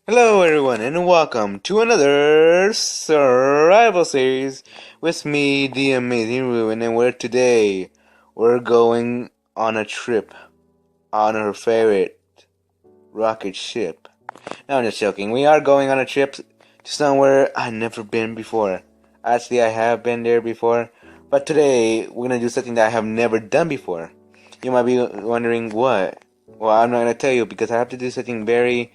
Hello everyone and welcome to another survival series with me, the Amazing Ruin, and we're going on a trip on our favorite rocket ship. No, I'm just joking. We are going on a trip to somewhere I've never been before. Actually, I have been there before, but today we're gonna do something that I have never done before. You might be wondering what? Well, I'm not gonna tell you because I have to do something very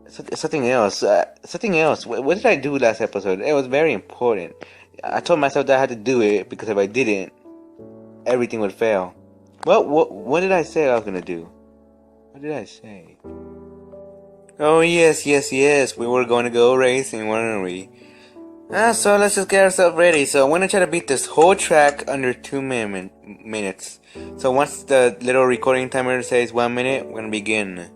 something else. Something else. What did I do last episode? It was very important. I told myself that I had to do it because if I didn't, everything would fail. Well, what did I say I was gonna do? What did I say? Oh yes. We were going to go racing, weren't we? So let's just get ourselves ready. So I'm gonna try to beat this whole track under 2 minutes. So once the little recording timer says 1 minute, we're gonna begin.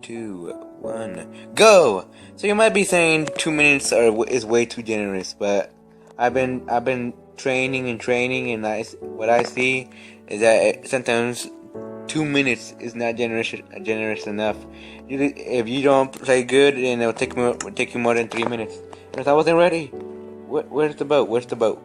2, 1, go! So you might be saying 2 minutes is way too generous, but I've been training, and what I see is that sometimes 2 minutes is not generous enough. If you don't play good, then it'll take you more than 3 minutes. Because I wasn't ready. Where's the boat? Where's the boat?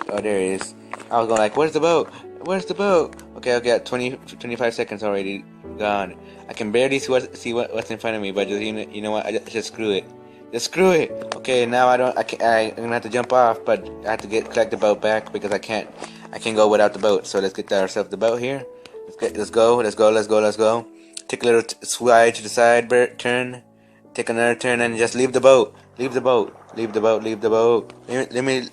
Oh, there it is. I was going like, where's the boat? Where's the boat? Okay, I got 25 seconds already gone. I can barely see what's in front of me, but you know what? Just screw it. Just screw it. Okay, now I'm gonna have to jump off, but I have to collect the boat back because I can't go without the boat. So let's get ourselves the boat here. Let's go. Take a little slide to the side, turn. Take another turn and just leave the boat. Leave the boat. Let me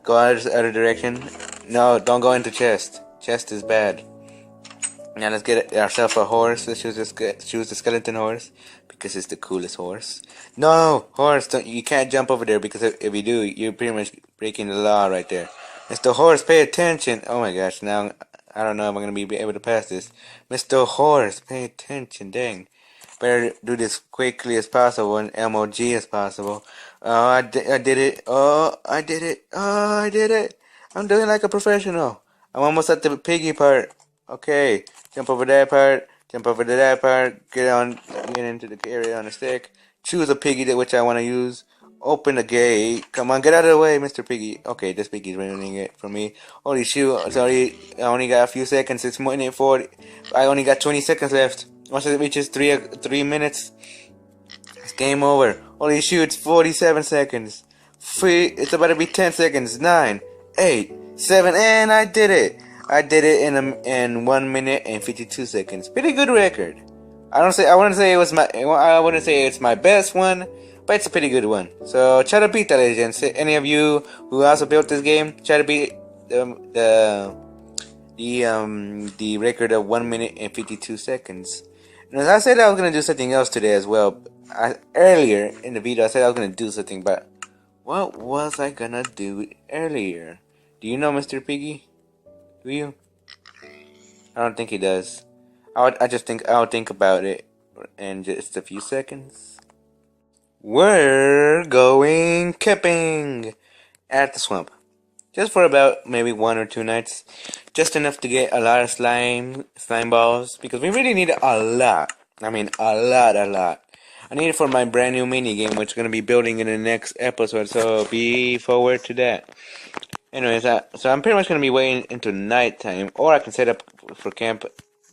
go other direction. No, don't go into chest. Chest is bad. Now let's get ourselves a horse. Let's choose the skeleton horse because it's the coolest horse. No, horse, you can't jump over there because if you do, you're pretty much breaking the law right there. Mr. Horse, pay attention. Oh my gosh, now I don't know if I'm gonna be able to pass this. Mr. Horse, pay attention. Dang. Better do this quickly as possible and MOG as possible. Oh, I did it. Oh, I did it. Oh, I did it. I'm doing like a professional. I'm almost at the piggy part. Okay, jump over that part. Jump over to that part. Get into the area on the stick. Choose a piggy which I want to use. Open the gate. Come on, get out of the way, Mr. Piggy. Okay, this piggy's ruining it for me. Holy shoot! Sorry, I only got a few seconds. It's minute 40. I only got 20 seconds left. Once it reaches 3 minutes, it's game over. Holy shoot, it's 47 seconds. It's about to be 10 seconds. 9, 8, 7, and I did it. I did it in 1 minute and 52 seconds. Pretty good record. I wouldn't say it's my best one, but it's a pretty good one. So try to beat that, legends. Any of you who also built this game, try to beat the record of 1 minute and 52 seconds. And as I said, I was gonna do something else today as well. Earlier in the video, I said I was gonna do something, but what was I gonna do earlier? Do you know, Mr. Piggy? Do you? I don't think he does. I'll think about it in just a few seconds. We're going camping at the swamp. Just for about maybe 1 or 2 nights. Just enough to get a lot of slime balls. Because we really need a lot. I mean, a lot. I need it for my brand new mini game, which is going to be building in the next episode. So be forward to that. Anyways, so I'm pretty much going to be waiting until nighttime. Or I can set up for camp.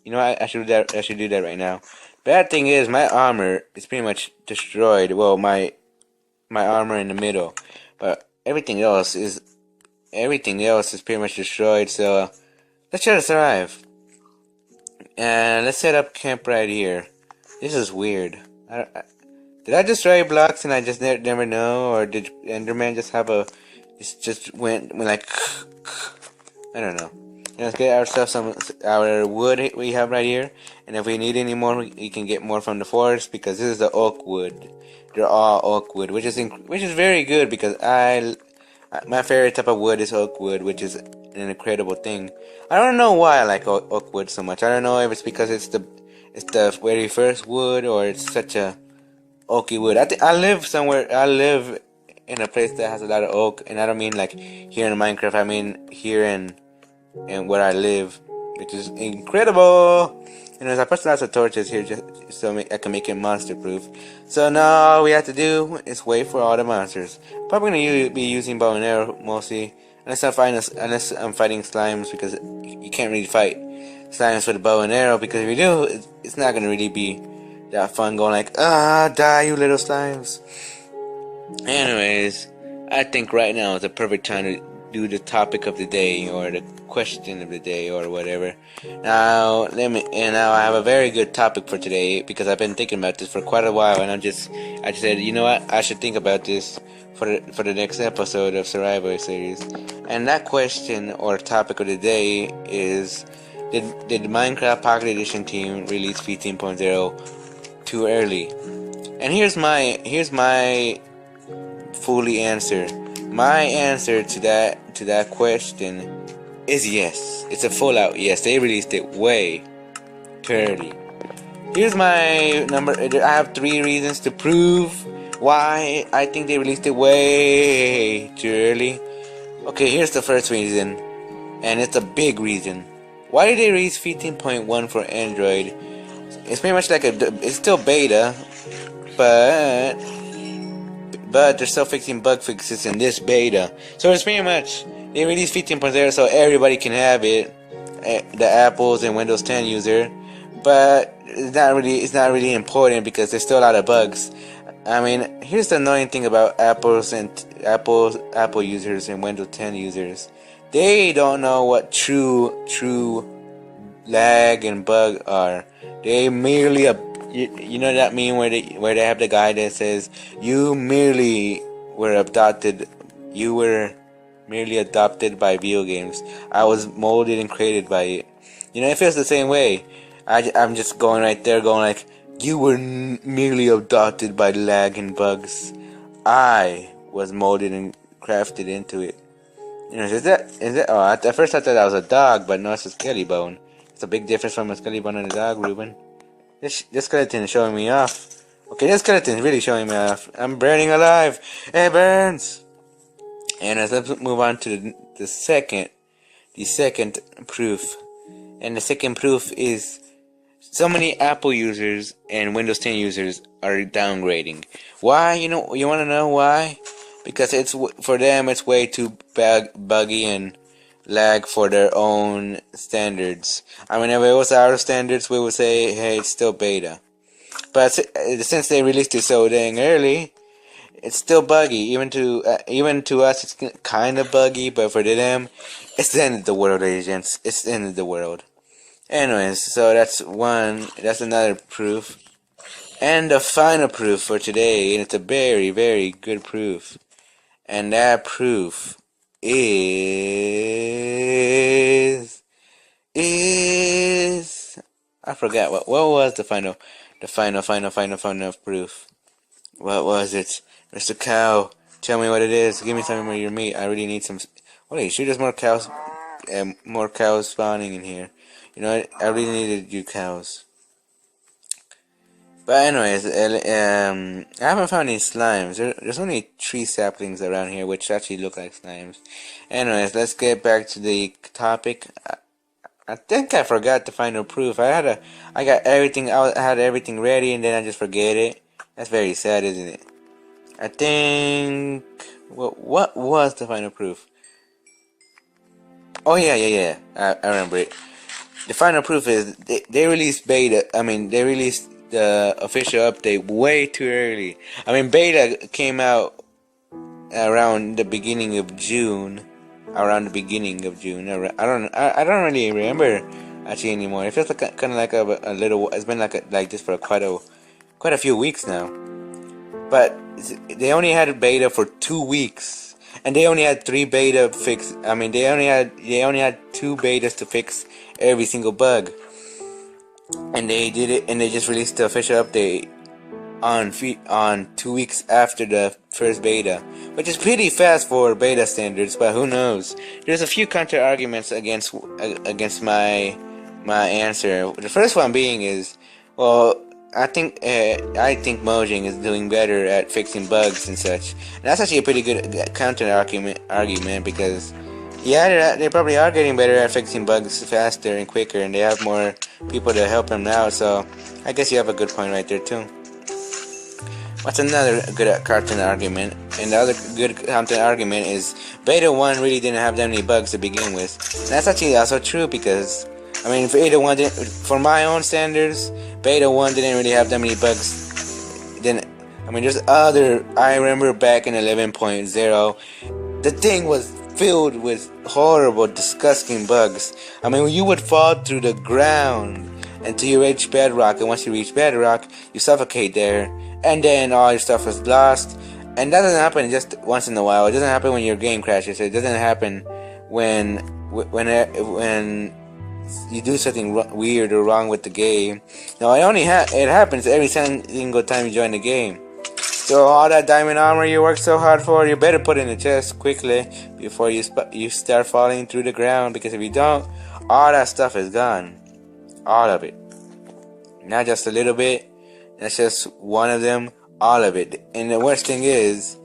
You know, I should do that. I should do that right now. Bad thing is, my armor is pretty much destroyed. Well, my armor in the middle. But everything else is pretty much destroyed, so let's try to survive. And let's set up camp right here. This is weird. Did I destroy blocks and I just never know, or did Enderman just have a just went like I don't know. And let's get ourselves our wood we have right here, and if we need any more, we can get more from the forest because this is the oak wood. They're all oak wood, which is very good because my favorite type of wood is oak wood, which is an incredible thing. I don't know why I like oak wood so much. I don't know if it's because it's the very first wood or it's such a oaky wood. I live in a place that has a lot of oak, and I don't mean like here in Minecraft. I mean here in where I live, which is incredible. Anyways, I put lots of torches here just so I can make it monster proof. So now all we have to do is wait for all the monsters. Probably gonna be using bow and arrow mostly, unless I'm fighting slimes, because you can't really fight slimes with a bow and arrow, because if you do, it's not gonna really be that fun going like, die you little slimes. Anyways, I think right now is the perfect time to do the topic of the day, or the question of the day, or whatever. Now I have a very good topic for today, because I've been thinking about this for quite a while, and I just said, you know what, I should think about this for the next episode of Survivor series. And that question or topic of the day is, did Minecraft Pocket Edition team release 15.0 too early? And here's my fully answer. My answer to that question is yes. It's a full out yes. They released it way too early. Here's my number. I have 3 reasons to prove why I think they released it way too early. Okay, here's the first reason, and it's a big reason. Why did they release 15.1 for Android? It's pretty much like it's still beta, but they're still fixing bug fixes in this beta. So it's pretty much, they released 15.0 so everybody can have it, the Apples and Windows 10 user. But it's not really important, because there's still a lot of bugs. I mean, here's the annoying thing about Apple users and Windows 10 users. They don't know what true lag and bug are. They merely you know that meme where they have the guy that says, you were merely adopted by video games. I was molded and created by it. You know, it feels the same way. I'm just going right there going like, you were merely adopted by lag and bugs. I was molded and crafted into it. You know, is that? Oh, at first I thought that was a dog, but no, it's a skelly bone. It's a big difference from a skelly bone and a dog, Ruben. This skeleton is showing me off. Okay, this skeleton is really showing me off. I'm burning alive. It burns. And let's move on to the second proof. And the second proof is, so many Apple users and Windows 10 users are downgrading. Why? You want to know why? Because for them it's way too buggy and lag for their own standards. I mean, if it was our standards, we would say, hey, it's still beta. But since they released it so dang early, it's still buggy. Even to us, it's kind of buggy. But for them, it's the end of the world, ladies and gents. It's the end of the world. Anyways, so that's another proof. And the final proof for today, and it's a very, very good proof. And that proof is I forgot what was the final proof. What was it? Mr. Cow, tell me what it is. Give me some of your meat. I really need some. Holy shoot, there's more cows spawning in here. You know what? I really needed you cows. But anyways, I haven't found any slimes. There's only 3 saplings around here, which actually look like slimes. Anyways, let's get back to the topic. I think I forgot the final proof. I had everything ready, and then I just forget it. That's very sad, isn't it? I think, what was the final proof? Oh yeah. I remember it. The final proof is they released beta. I mean, they released the official update way too early. I mean, beta came out around the beginning of June. I don't really remember actually anymore. It feels like kind of like a little. It's been like this for quite a few weeks now. But they only had beta for 2 weeks, and they only had 3 beta fix. I mean, they only had 2 betas to fix every single bug. And they did it, and they just released the official update on 2 weeks after the first beta, which is pretty fast for beta standards. But who knows? There's a few counter arguments against my answer. The first one being is, well, I think Mojang is doing better at fixing bugs and such. And that's actually a pretty good counter argument because Yeah, they probably are getting better at fixing bugs faster and quicker, and they have more people to help them now. So I guess you have a good point right there too. What's another good cartoon argument? And the other good cartoon argument is Beta 1 really didn't have that many bugs to begin with. And that's actually also true because, I mean, Beta 1 didn't, for my own standards, Beta 1 didn't really have that many bugs. Then, I mean, there's other, I remember back in 11.0, the thing was filled with horrible, disgusting bugs. I mean, you would fall through the ground until you reach bedrock, and once you reach bedrock, you suffocate there, and then all your stuff is lost. And that doesn't happen just once in a while. It doesn't happen when your game crashes. It doesn't happen when you do something weird or wrong with the game. No, it happens every single time you join the game. So all that diamond armor you worked so hard for, you better put in the chest quickly before you start falling through the ground, because if you don't, all that stuff is gone. All of it. Not just a little bit. That's just one of them. All of it. And the worst thing is,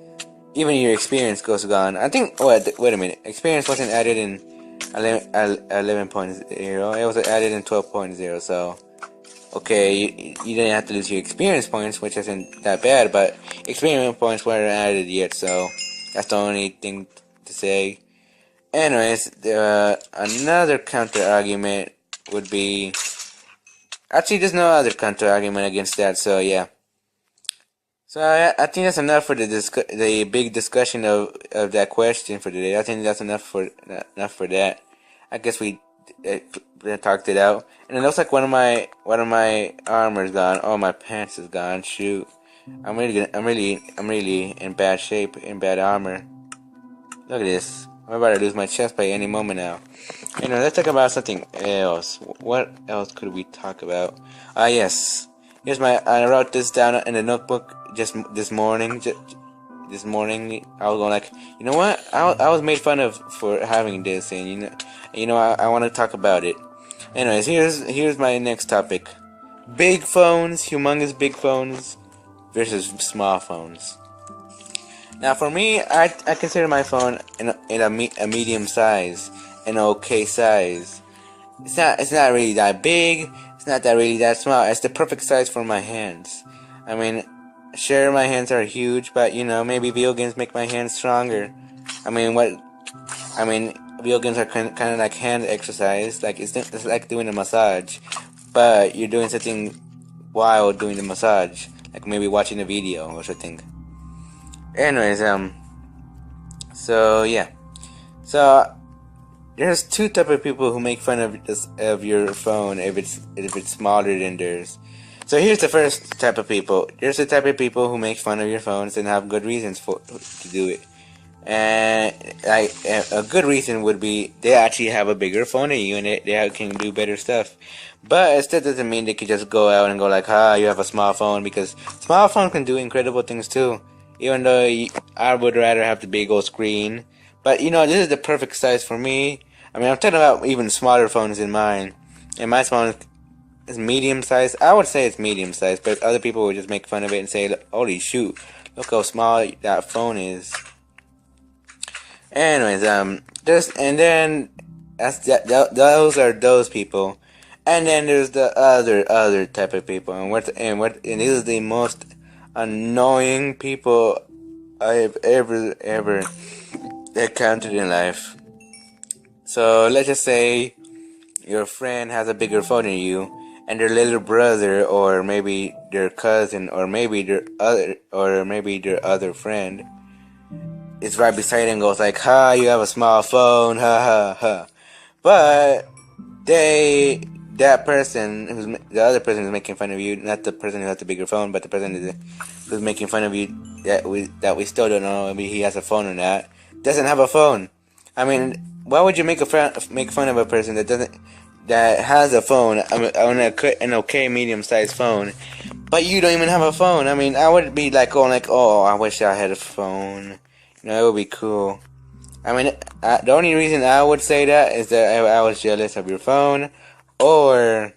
even your experience goes gone. I think, wait a minute. Experience wasn't added in 11.0. It was added in 12.0. So, okay, you didn't have to lose your experience points, which isn't that bad, but experience points weren't added yet, so that's the only thing to say. Anyways, another counter argument would be, actually there's no other counter argument against that, so yeah. So I think that's enough for the big discussion of that question for today. I think that's enough for that. I guess we talked it out. And it looks like one of my armor's gone. Oh, my pants is gone. Shoot, I'm really in bad shape, in bad armor. Look at this. I'm about to lose my chest by any moment now. Anyway, let's talk about something else. What else could we talk about? Yes. Here's I wrote this down in the notebook just this morning. This morning, I was going like, you know what? I was made fun of for having this, and I want to talk about it. Anyways, here's my next topic: big phones, humongous big phones, versus small phones. Now, for me, I consider my phone in a medium size, an okay size. It's not really that big. It's not that really that small. It's the perfect size for my hands. I mean, sure, my hands are huge, but maybe video games make my hands stronger. I mean, video games are kind of like hand exercise. Like it's like doing a massage, but you're doing something while doing the massage, like maybe watching a video or something. Anyways, so yeah, so there's two type of people who make fun of your phone if it's smaller than theirs. So here's the first type of people. There's the type of people who make fun of your phones and have good reasons to do it. And a good reason would be they actually have a bigger phone than you, and they can do better stuff. But it still doesn't mean they can just go out and go like, you have a small phone, because small phone can do incredible things too. Even though I would rather have the big old screen. But this is the perfect size for me. I mean, I'm talking about even smaller phones than mine. And my phone is medium size. I would say it's medium size, but other people would just make fun of it and say, holy shoot, look how small that phone is. Anyways, those are those people. And then there's the other type of people. And these are the most annoying people I've ever encountered in life. So let's just say your friend has a bigger phone than you, and their little brother, or maybe their cousin, or maybe their other friend is right beside him, goes like, you have a small phone, ha ha ha. But the other person who's making fun of you, not the person who has the bigger phone, but the person who's making fun of you, that we still don't know maybe he has a phone or not, doesn't have a phone. I mean, why would you make fun of a person that has a phone, an okay medium-sized phone, but you don't even have a phone? I mean, I would be like going like, I wish I had a phone. It would be cool. I mean, the only reason I would say that is that I was jealous of your phone, or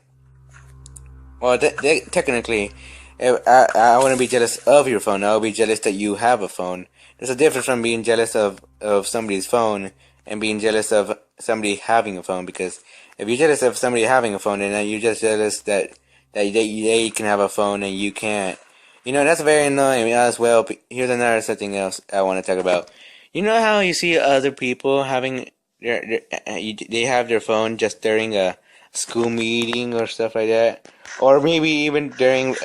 technically, I wouldn't be jealous of your phone. I would be jealous that you have a phone. There's a difference from being jealous of somebody's phone and being jealous of somebody having a phone. Because if you're jealous of somebody having a phone, then you're just jealous that they can have a phone and you can't. You know, that's very annoying as well. Here's another something else I want to talk about. You know how you see other people having they have their phone just during a school meeting or stuff like that, or maybe even during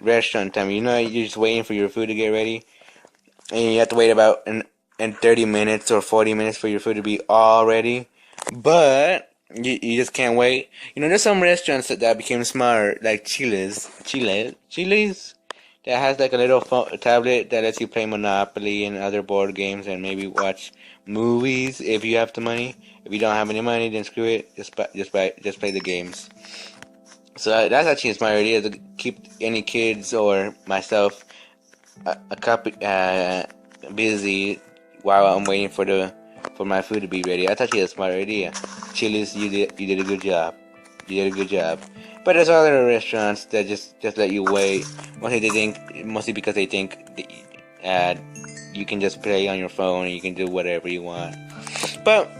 restaurant time. You know, you're just waiting for your food to get ready, and you have to wait about in 30 minutes or 40 minutes for your food to be all ready. But you just can't wait. You know, there's some restaurants that became smart, like Chili's, that has like a little tablet that lets you play Monopoly and other board games and maybe watch movies if you have the money. If you don't have any money, then screw it. Just play the games. So that's actually a smart idea to keep any kids or myself a copy busy while I'm waiting for my food to be ready. I thought you had a smart idea. Chili's, you did a good job. You did a good job. But there's other restaurants that just let you wait. Mostly because they think you can just play on your phone and you can do whatever you want. But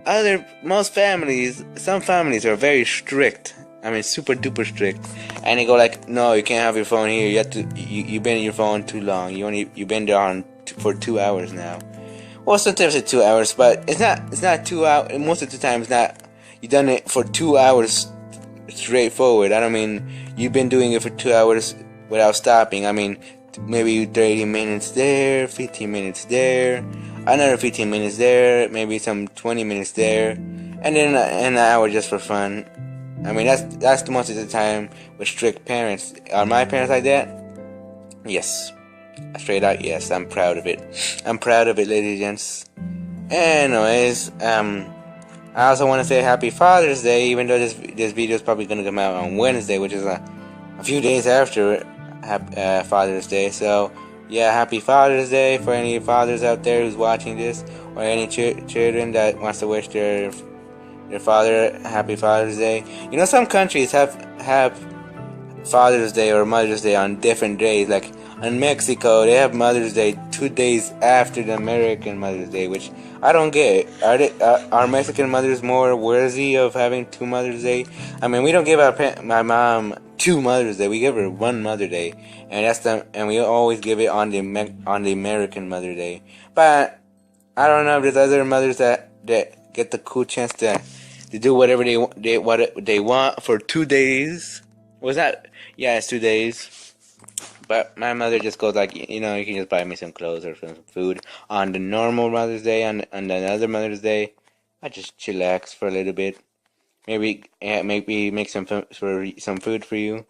some families are very strict. I mean, super duper strict, and they go like, "No, you can't have your phone here. You have to. You've been on your phone too long. You've been there for 2 hours now." Well, sometimes it's 2 hours, but it's not. It's not 2 hours. Most of the time, it's not. You done it for 2 hours straightforward. I don't mean you've been doing it for 2 hours without stopping. I mean maybe 30 minutes there, 15 minutes there, another 15 minutes there, maybe some 20 minutes there, and then an hour just for fun. I mean, that's the most of the time with strict parents. Are my parents like that? Yes. Straight out, yes. I'm proud of it. I'm proud of it, ladies and gents. Anyways, I also want to say Happy Father's Day, even though this video is probably going to come out on Wednesday, which is a few days after Father's Day. So, yeah, Happy Father's Day for any fathers out there who's watching this, or any children that wants to wish their father Happy Father's Day. You know, some countries have Father's Day or Mother's Day on different days. Like in Mexico, they have Mother's Day 2 days after the American Mother's Day, which I don't get. Are Mexican mothers more worthy of having 2 Mother's Day? I mean, we don't give my mom 2 Mother's Day. We give her 1 Mother Day, and we always give it on the American Mother Day. But I don't know if there's other mothers that get the cool chance to do whatever they want for 2 days. Was that? Yeah, it's 2 days. But my mother just goes like, you know, you can just buy me some clothes or some food on the normal Mother's Day. On another Mother's Day, I just chillax for a little bit. Maybe make some food for you.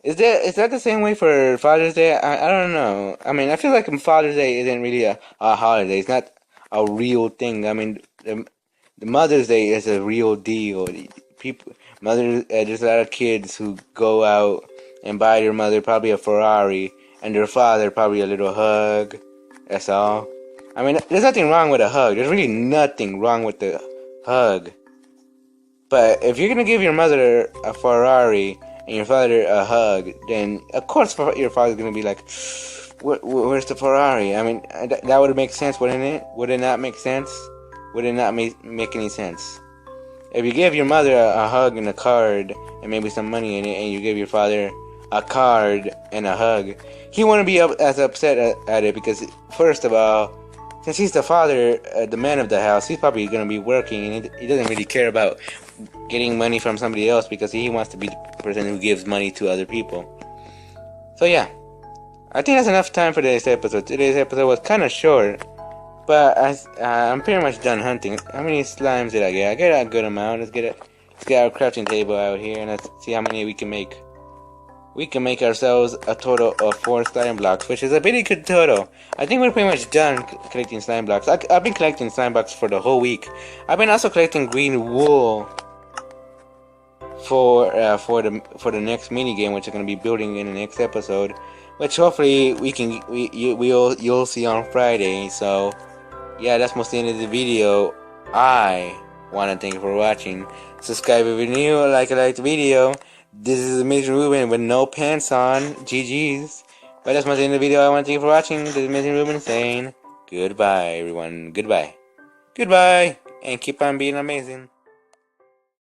Is that the same way for Father's Day? I don't know. I mean, I feel like Father's Day isn't really a holiday. It's not a real thing. I mean, the Mother's Day is a real deal. There's a lot of kids who go out and buy their mother probably a Ferrari and their father probably a little hug. That's all. I mean, there's nothing wrong with a hug. There's really nothing wrong with the hug. But if you're gonna give your mother a Ferrari and your father a hug, then of course your father's gonna be like, "Where's the Ferrari?" I mean, that would make sense, wouldn't it? Would it not make sense? Would it not make any sense? If you give your mother a hug and a card and maybe some money in it, and you give your father a card and a hug, he wouldn't be as upset at it because, first of all, since he's the father, the man of the house, he's probably going to be working, and he doesn't really care about getting money from somebody else because he wants to be the person who gives money to other people. So yeah, I think that's enough time for today's episode. Today's episode was kind of short, but I'm pretty much done hunting. How many slimes did I get? I get a good amount. Let's get our crafting table out here and let's see how many we can make. We can make ourselves a total of 4 slime blocks, which is a pretty good total. I think we're pretty much done collecting slime blocks. I've been collecting slime blocks for the whole week. I've been also collecting green wool for the next mini game, which I'm gonna be building in the next episode, which hopefully you'll see on Friday. So yeah, that's most the end of the video. I wanna thank you for watching. Subscribe if you're new, like the video. This is Amazing Ruben with no pants on. GG's. But that's most the end of the video. I want to thank you for watching. This is Amazing Ruben saying goodbye, everyone. Goodbye. Goodbye, and keep on being amazing.